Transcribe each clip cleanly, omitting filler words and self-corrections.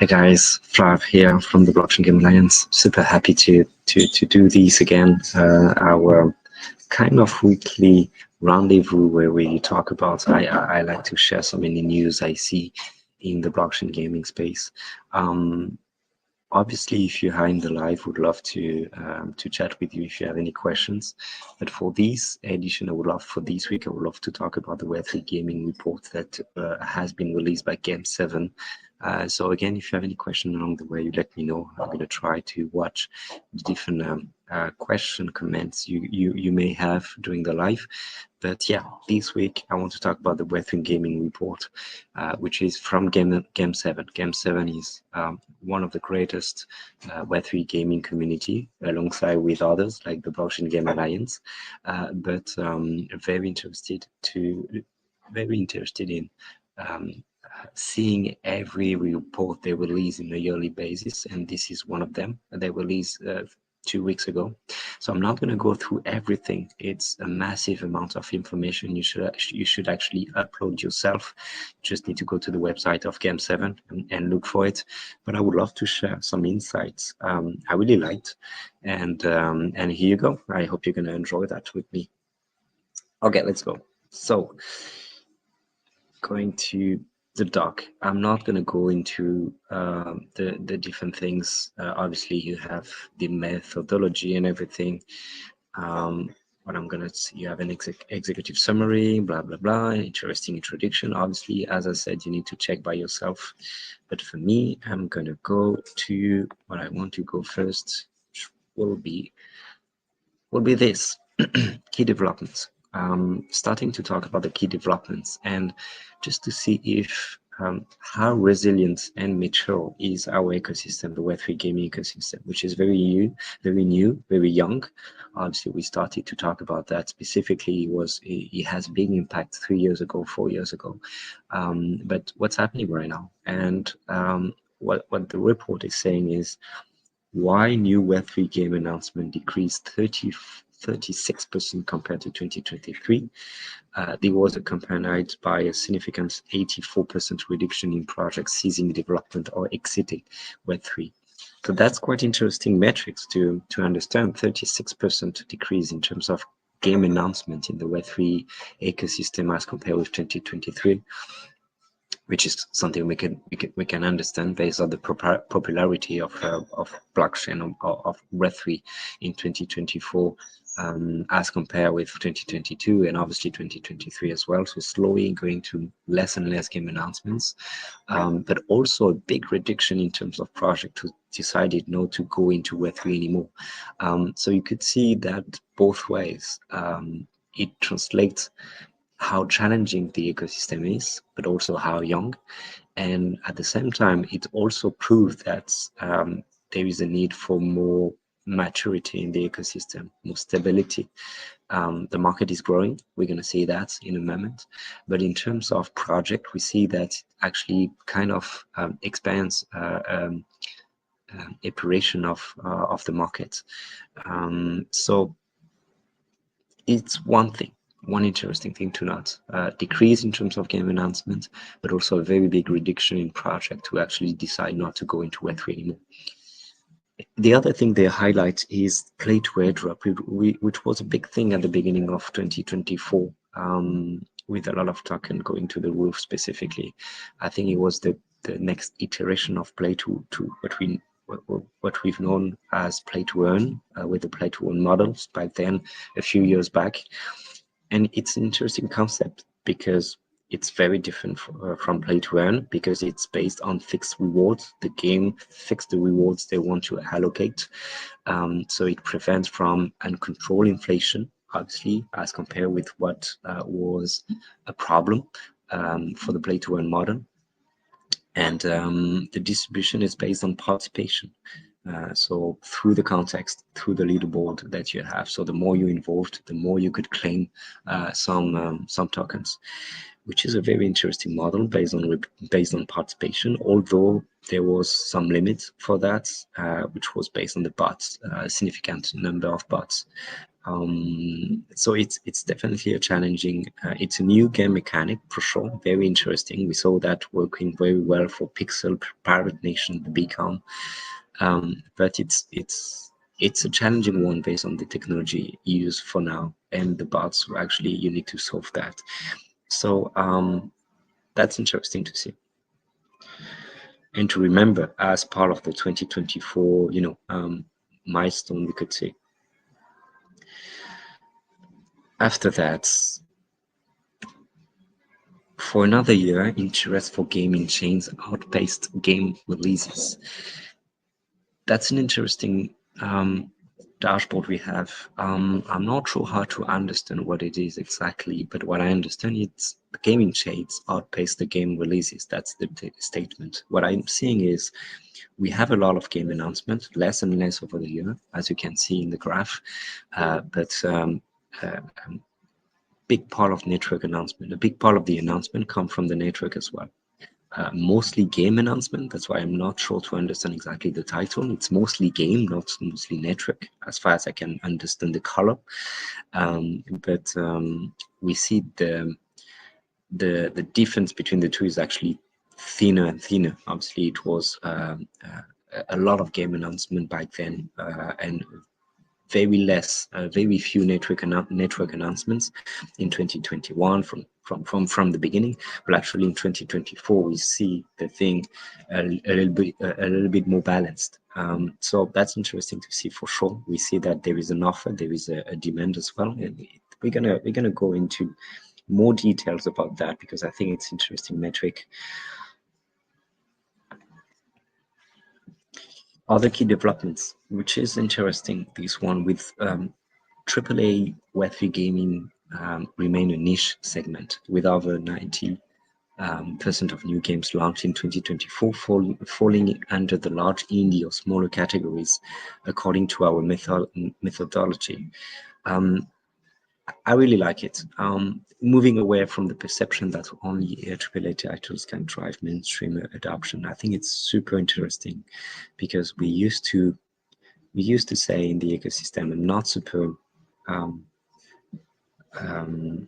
Hey guys, Flav here from the Blockchain Game Alliance. Super happy to do these again. Our kind of weekly rendezvous where we talk about. I like to share some any news I see in the blockchain gaming space. Um, Obviously, if you're in the live, would love to chat with you if you have any questions. But for this edition, for this week, I would love to talk about the Web3 gaming report that has been released by GAME7. So again, if you have any question along the way, you let me know. I'm going to try to watch the different comments you may have during the live. But yeah, this week I want to talk about the Web3 gaming report, which is from GAME7. GAME7 is one of the greatest Web3 gaming community, alongside with others like the Blockchain Game Alliance. But very interested in seeing every report they release in a yearly basis, and this is one of them. They released 2 weeks ago. So I'm not going to go through everything. It's a massive amount of information. You should actually upload yourself. You just need to go to the website of GAME7 and look for it. But I would love to share some insights I really liked, and here you go. I hope you're going to enjoy that with me. Okay, let's go. So going to the doc. I'm not going to go into the different things. Obviously, you have the methodology and everything. What I'm going to see, you have an executive summary, blah, blah, blah, interesting introduction. Obviously, as I said, you need to check by yourself. But for me, I'm going to go to what I want to go first, which will be this, key developments. Starting to talk about the key developments and just to see if how resilient and mature is our ecosystem, the Web3 gaming ecosystem, which is very new, very young. Obviously, we started to talk about that specifically. It has big impact 3 years ago, 4 years ago. But what's happening right now? And what the report is saying is why new Web3 game announcement decreased 36% compared to 2023. There was accompanied by a significant 84% reduction in projects ceasing development or exiting Web3. So that's quite interesting metrics to understand. 36% decrease in terms of game announcement in the Web3 ecosystem as compared with 2023. Which is something we can understand based on the popularity of blockchain of Web3 in 2024 as compared with 2022 and obviously 2023 as well. So slowly going to less and less game announcements, but also a big reduction in terms of project who decided not to go into Web3 anymore. So you could see that both ways. It translates how challenging the ecosystem is, but also how young. And at the same time, it also proves that there is a need for more maturity in the ecosystem, more stability. The market is growing. We're going to see that in a moment. But in terms of project, we see that actually kind of expands operation of the market. So it's one interesting thing to note, decrease in terms of game announcements, but also a very big reduction in project who actually decide not to go into Web3 anymore. The other thing they highlight is play to airdrop, which was a big thing at the beginning of 2024, with a lot of token going to the roof specifically. I think it was the next iteration of play to what we've known as play to earn, with the play to earn models back then, a few years back. And it's an interesting concept because it's very different from play to earn, because it's based on fixed rewards. The game fixed the rewards they want to allocate. So it prevents from uncontrolled inflation, obviously, as compared with what was a problem for the play to earn model. And the distribution is based on participation. So through the context, through the leaderboard that you have. So the more you're involved, the more you could claim some tokens, which is a very interesting model based on participation. Although there was some limit for that, which was based on the bots, a significant number of bots So it's definitely a challenging. It's a new game mechanic for sure. Very interesting. We saw that working very well for Pixel, Pirate Nation, the Beacon. But it's a challenging one based on the technology used for now and the bugs. So actually, you need to solve that. So that's interesting to see and to remember as part of the 2024, milestone, we could say. After that, for another year, interest for gaming chains outpaced game releases. That's an interesting dashboard we have. I'm not sure how to understand what it is exactly, but what I understand it's the gaming chains outpace the game releases. That's the statement. What I'm seeing is we have a lot of game announcements, less and less over the year, as you can see in the graph. But big part of network announcement, a big part of the announcement come from the network as well. Mostly game announcement. That's why I'm not sure to understand exactly the title. It's mostly game, not mostly network, as far as I can understand the color. But we see the difference between the two is actually thinner and thinner. Obviously, it was a lot of game announcement back then, and very few network announcements in 2021 from the beginning. But actually in 2024 we see the thing a little bit more balanced. So that's interesting to see for sure. We see that there is an offer, there is a demand as well, and we're gonna go into more details about that because I think it's interesting metric. Other key developments, which is interesting, this one with AAA Web3 gaming remain a niche segment with over 90% of new games launched in 2024 falling under the large indie or smaller categories, according to our methodology. I really like it. Moving away from the perception that only AAA titles can drive mainstream adoption. I think it's super interesting because we used to say in the ecosystem, I'm not super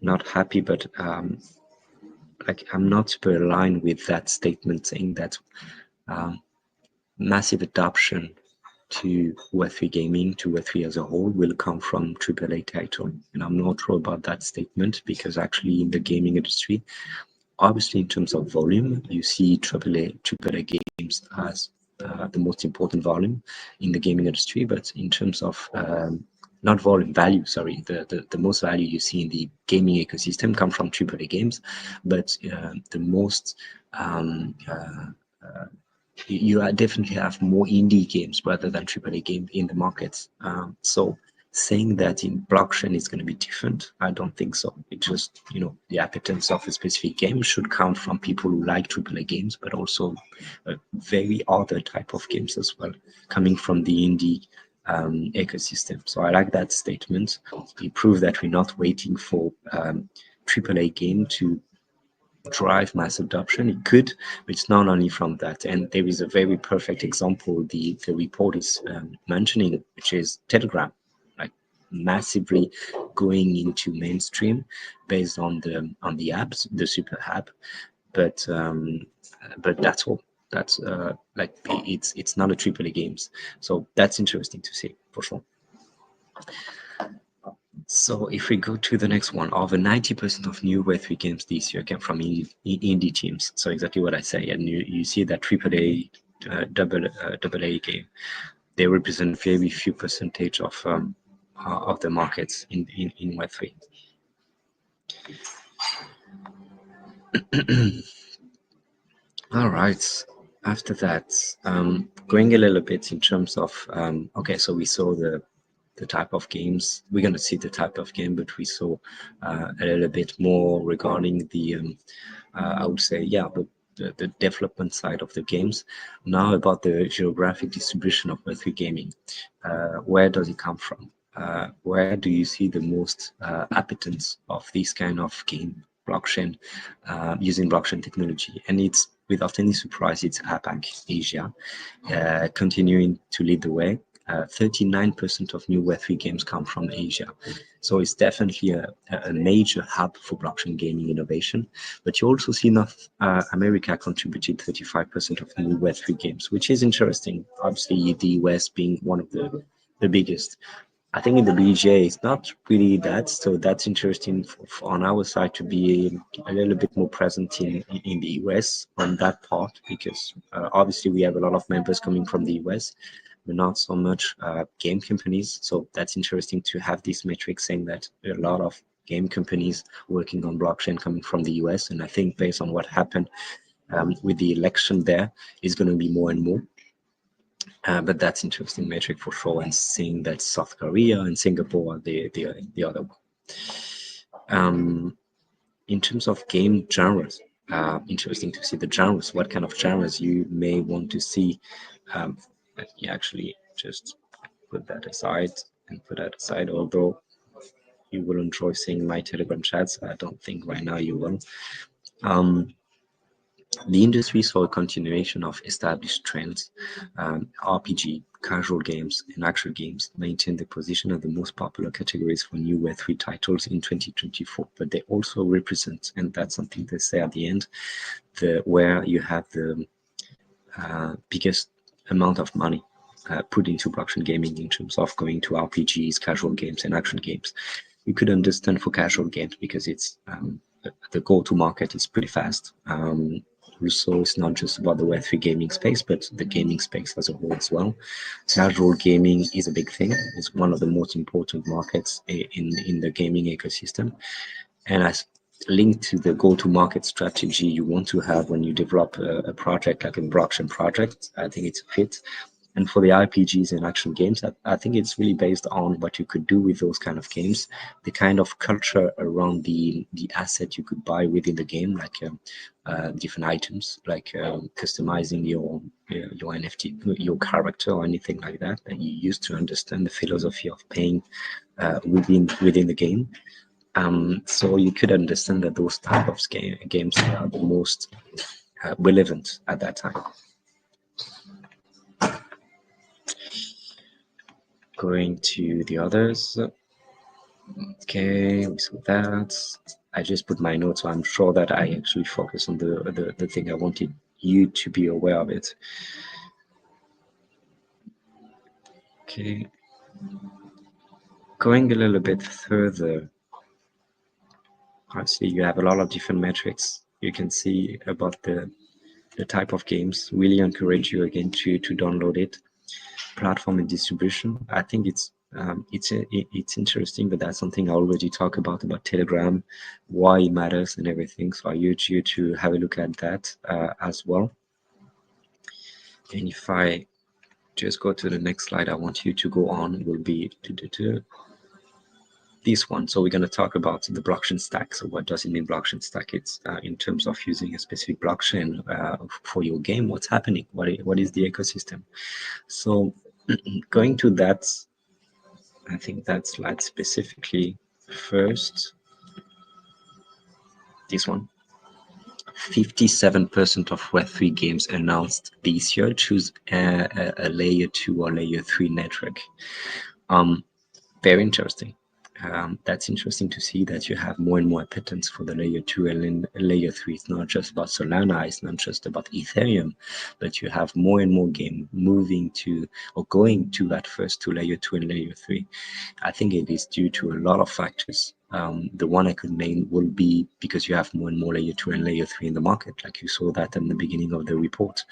not happy, but like I'm not super aligned with that statement saying that massive adoption to Web3 gaming, to Web3 as a whole, will come from AAA title. And I'm not sure about that statement because actually in the gaming industry, obviously in terms of volume, you see AAA games as the most important volume in the gaming industry, but in terms of not volume, value, sorry, the most value you see in the gaming ecosystem come from AAA games, but the most you definitely have more indie games rather than AAA games in the market. So saying that in blockchain is going to be different, I don't think so. It just, the appetence of a specific game should come from people who like AAA games, but also very other type of games as well, coming from the indie ecosystem. So I like that statement. It proves that we're not waiting for AAA game to drive mass adoption. It could, but it's not only from that. And there is a very perfect example the report is mentioning, which is Telegram, like massively going into mainstream based on the apps, the super app. But that's all. That's like it's not a AAA games. So that's interesting to see for sure. So if we go to the next one, over 90% of new Web3 games this year came from indie teams. So exactly what I say, and you see that AAA, double A game, they represent very few percentage of the markets in Web3. All right. After that, going a little bit in terms of okay, so we saw the type of games. We're going to see the type of game, but we saw a little bit more regarding the I would say, yeah, the development side of the games. Now about the geographic distribution of Web3 gaming. Where does it come from? Where do you see the most appetence of this kind of game, blockchain, using blockchain technology? And without any surprise, it's APAC, Asia, continuing to lead the way. 39% of new Web3 games come from Asia. So it's definitely a major hub for blockchain gaming innovation. But you also see North America contributed 35% of new Web3 games, which is interesting. Obviously, the US being one of the biggest. I think in the BGA, it's not really that. So that's interesting on our side to be a little bit more present in the US on that part, because obviously we have a lot of members coming from the US, but not so much game companies. So that's interesting to have this metric saying that there are a lot of game companies working on blockchain coming from the US. And I think based on what happened with the election there, is going to be more and more. But that's interesting metric for sure, and seeing that South Korea and Singapore are the other one. In terms of game genres, interesting to see the genres, what kind of genres you may want to see. Let me actually just put that aside although you will enjoy seeing my Telegram chats. I don't think right now you will. The industry saw a continuation of established trends. RPG, casual games, and action games maintained their position as the most popular categories for new Web3 titles in 2024. But they also represent, and that's something they say at the end, where you have the biggest amount of money put into blockchain gaming in terms of going to RPGs, casual games, and action games. You could understand for casual games because it's the go-to-market is pretty fast. Also, it's not just about the Web3 gaming space, but the gaming space as a whole as well. Casual gaming is a big thing. It's one of the most important markets in the gaming ecosystem. And as linked to the go-to-market strategy you want to have when you develop a project like a blockchain project, I think it's a fit. And for the RPGs and action games, I think it's really based on what you could do with those kind of games, the kind of culture around the asset you could buy within the game, like different items, like customizing your NFT, your character, or anything like that that you use to understand the philosophy of paying within the game. So you could understand that those type of games are the most relevant at that time. Going to the others. Okay, we saw that. I just put my notes, so I'm sure that I actually focus on the thing I wanted you to be aware of it. Okay. Going a little bit further, obviously you have a lot of different metrics you can see about the type of games. Really encourage you again to download it. Platform and distribution. I think it's interesting, but that's something I already talked about Telegram, why it matters and everything. So I urge you to have a look at that as well. And if I just go to the next slide, I want you to go on, will be this one. So we're going to talk about the blockchain stack. So what does it mean, blockchain stack? It's in terms of using a specific blockchain for your game, what's happening, what is the ecosystem. So going to that, I think that slide specifically first, this one. 57% of Web3 games announced this year choose a layer 2 or layer 3 network. Very interesting. That's interesting to see that you have more and more appetence for the layer 2 and layer 3. It's not just about Solana, it's not just about Ethereum, but you have more and more game moving to or going to that first to layer 2 and layer 3. I think it is due to a lot of factors. The one I could name will be because you have more and more layer 2 and layer 3 in the market, like you saw that in the beginning of the report.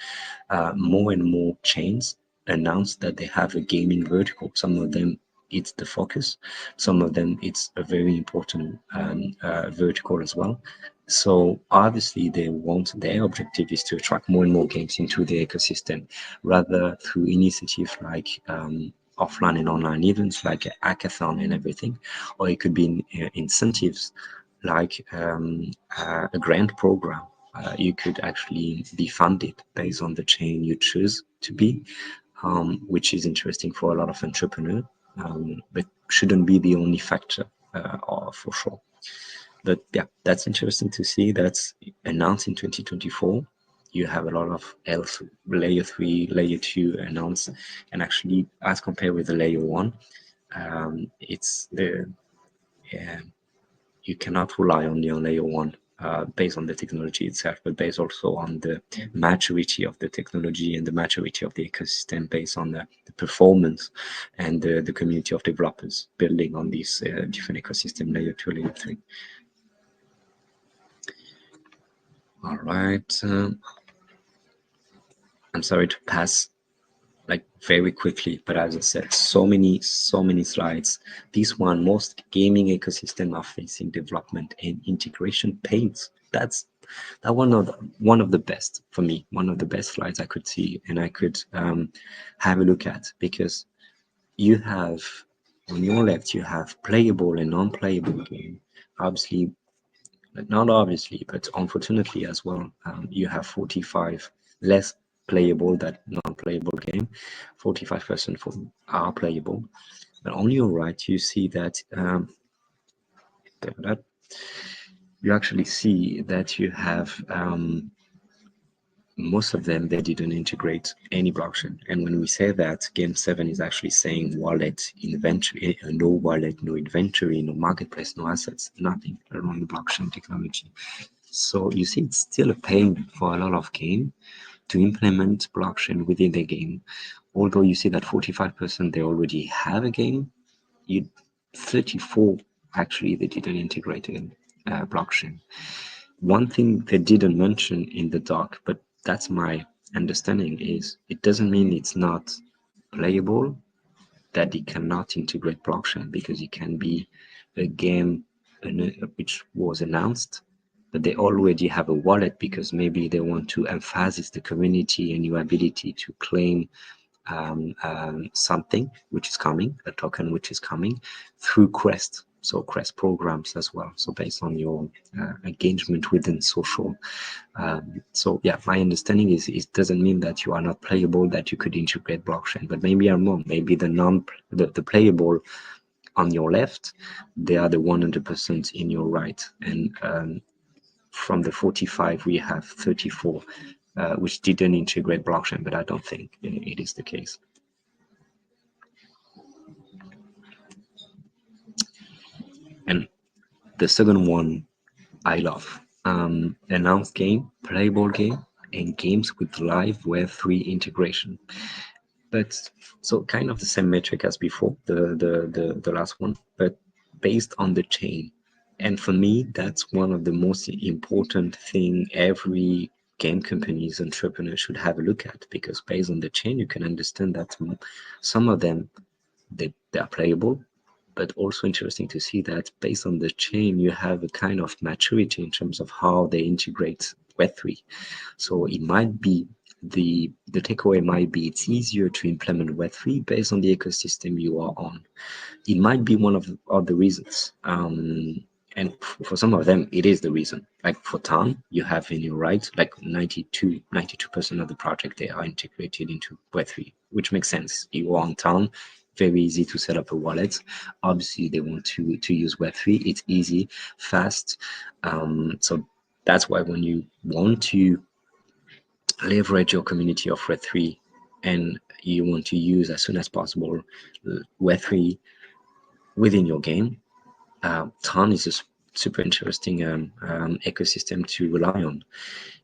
More and more chains announce that they have a gaming vertical. Some of them it's the focus, some of them it's a very important vertical as well. So obviously their objective is to attract more and more games into the ecosystem, rather through initiatives like offline and online events like a hackathon and everything, or it could be incentives like a grant program. You could actually be funded based on the chain you choose to be, which is interesting for a lot of entrepreneurs. But shouldn't be the only factor for sure. But yeah, that's interesting to see. That's announced in 2024. you have a lot of layer 3, layer 2 announced, and actually as compared with the layer 1, it's the you cannot rely only on layer 1 based on the technology itself, but based also on the maturity of the technology and the maturity of the ecosystem, based on the performance and the community of developers building on these different ecosystem, layer 2, layer 3. All right. I'm sorry to pass like very quickly, but as I said, so many slides. This one, most gaming ecosystem are facing development and integration pains. That's one of the best for me, one of the best slides I could see and I could have a look at, because you have on your left you have playable and non-playable game. Obviously, not obviously, but unfortunately as well, you have 45 less playable than non-playable game, 45% are playable. But on your right, you see that you actually see that you have most of them, they didn't integrate any blockchain. And when we say that, GAME7 is actually saying wallet, inventory, no wallet, no inventory, no marketplace, no assets, nothing around the blockchain technology. So you see, it's still a pain for a lot of game to implement blockchain within the game. Although you see that 45% they already have a game, 34 actually they didn't integrate a blockchain. One thing they didn't mention in the doc, but that's my understanding, is it doesn't mean it's not playable, that it cannot integrate blockchain, because it can be a game which was announced, but they already have a wallet because maybe they want to emphasize the community and your ability to claim something which is coming, a token which is coming through Quest. So Quest programs as well. So based on your engagement within social. So yeah, my understanding is it doesn't mean that you are not playable, that you could integrate blockchain, but maybe I'm wrong. Maybe the playable on your left, they are the 100% in your right. And from the 45, we have 34, which didn't integrate blockchain, but I don't think it is the case. And the second one I love, announced game, playable game, and games with live Web3 integration. But so kind of the same metric as before, the last one, but based on the chain. And for me, that's one of the most important thing every game company's entrepreneur should have a look at, because based on the chain, you can understand that some of them, they are playable, but also interesting to see that based on the chain, you have a kind of maturity in terms of how they integrate Web3. So it might be the takeaway might be it's easier to implement Web3 based on the ecosystem you are on. It might be one of the reasons. And for some of them, it is the reason. Like for Town, you have in your right, like 92% of the project, they are integrated into Web3, which makes sense. You are on Town, very easy to set up a wallet. Obviously, they want to use Web3. It's easy, fast. So that's why when you want to leverage your community of Web3 and you want to use as soon as possible Web3 within your game, Ton is a super interesting ecosystem to rely on.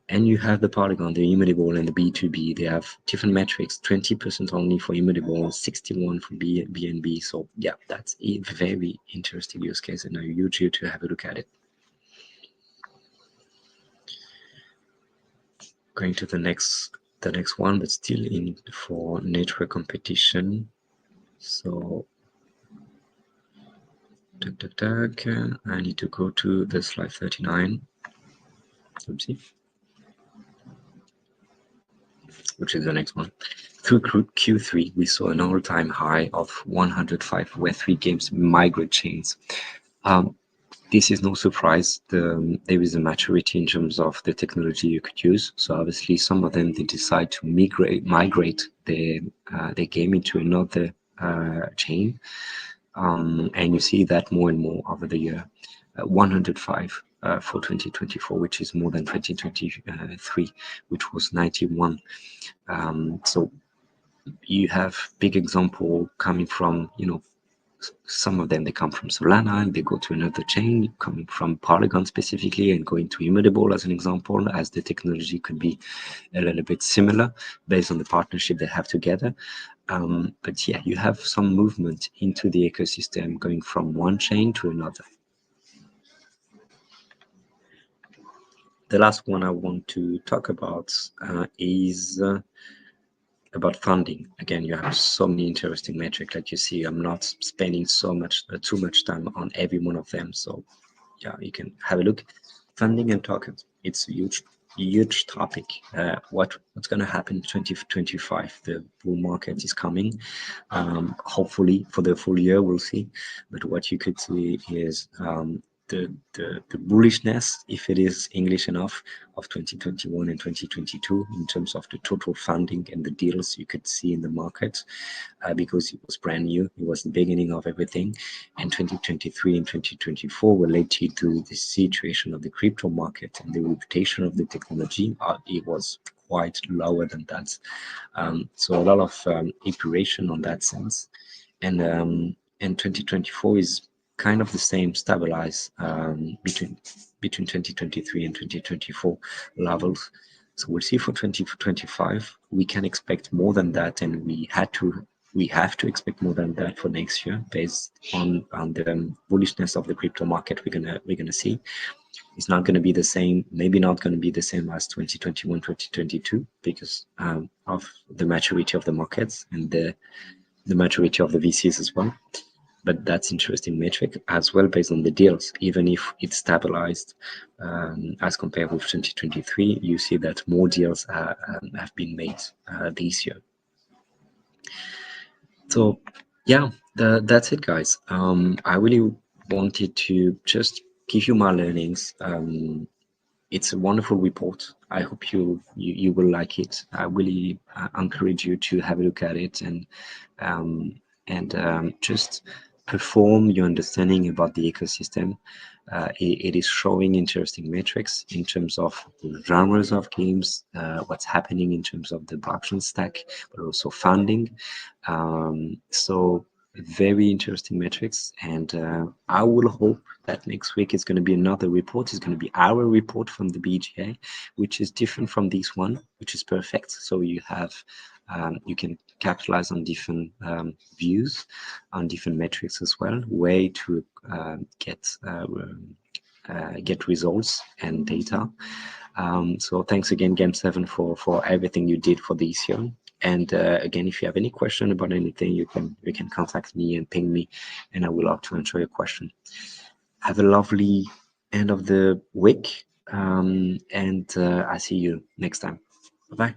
And you have the Polygon, the immutable, and the B2B. They have different metrics, 20% only for immutable, 61 for BNB. So yeah, that's a very interesting use case, and I urge you to have a look at it. Going to the next one, but still in for network competition. So I need to go to the slide 39. Oopsie. Which is the next one. Through Q3, we saw an all-time high of 105 Web3 games migrate chains. This is no surprise. There is a maturity in terms of the technology you could use. So obviously, some of them, they decide to migrate their game into another chain, and you see that more and more over the year. 105 for 2024, which is more than 2023, which was 91. So you have big example coming from, some of them, they come from Solana and they go to another chain, coming from Polygon specifically and going to Immutable as an example, as the technology could be a little bit similar based on the partnership they have together. But yeah, you have some movement into the ecosystem going from one chain to another. The last one I want to talk about is about funding. Again, you have so many interesting metrics. Like you see, I'm not spending too much time on every one of them. So yeah, you can have a look. Funding and tokens. It's a huge topic. What's going to happen in 2025? The bull market is coming. Hopefully for the full year, we'll see. But what you could see is the bullishness, if it is English enough, of 2021 and 2022 in terms of the total funding and the deals you could see in the market, because it was brand new. It was the beginning of everything. And 2023 and 2024 were led to the situation of the crypto market and the reputation of the technology. It was quite lower than that. So a lot of iteration on that sense. And 2024 is kind of the same, stabilize between 2023 and 2024 levels. So we'll see for 2025. We can expect more than that, and we have to expect more than that for next year, based on the bullishness of the crypto market. We're gonna see. It's not going to be the same, maybe not going to be the same as 2021, 2022, because of the maturity of the markets and the maturity of the VCs as well. But that's interesting metric as well, based on the deals. Even if it's stabilized as compared with 2023, you see that more deals have been made this year. So yeah, that's it, guys. I really wanted to just give you my learnings. It's a wonderful report. I hope you will like it. I really encourage you to have a look at it and just perform your understanding about the ecosystem. It is showing interesting metrics in terms of genres of games, what's happening in terms of the blockchain stack, but also funding. So very interesting metrics, and I will hope that next week is going to be another report. It's going to be our report from the BGA, which is different from this one, which is perfect. So you have you can capitalize on different views, on different metrics as well, way to get results and data. So thanks again, GAME7, for everything you did for this year. And again, if you have any question about anything, you can contact me and ping me, and I will love to answer your question. Have a lovely end of the week, and I see you next time. Bye-bye.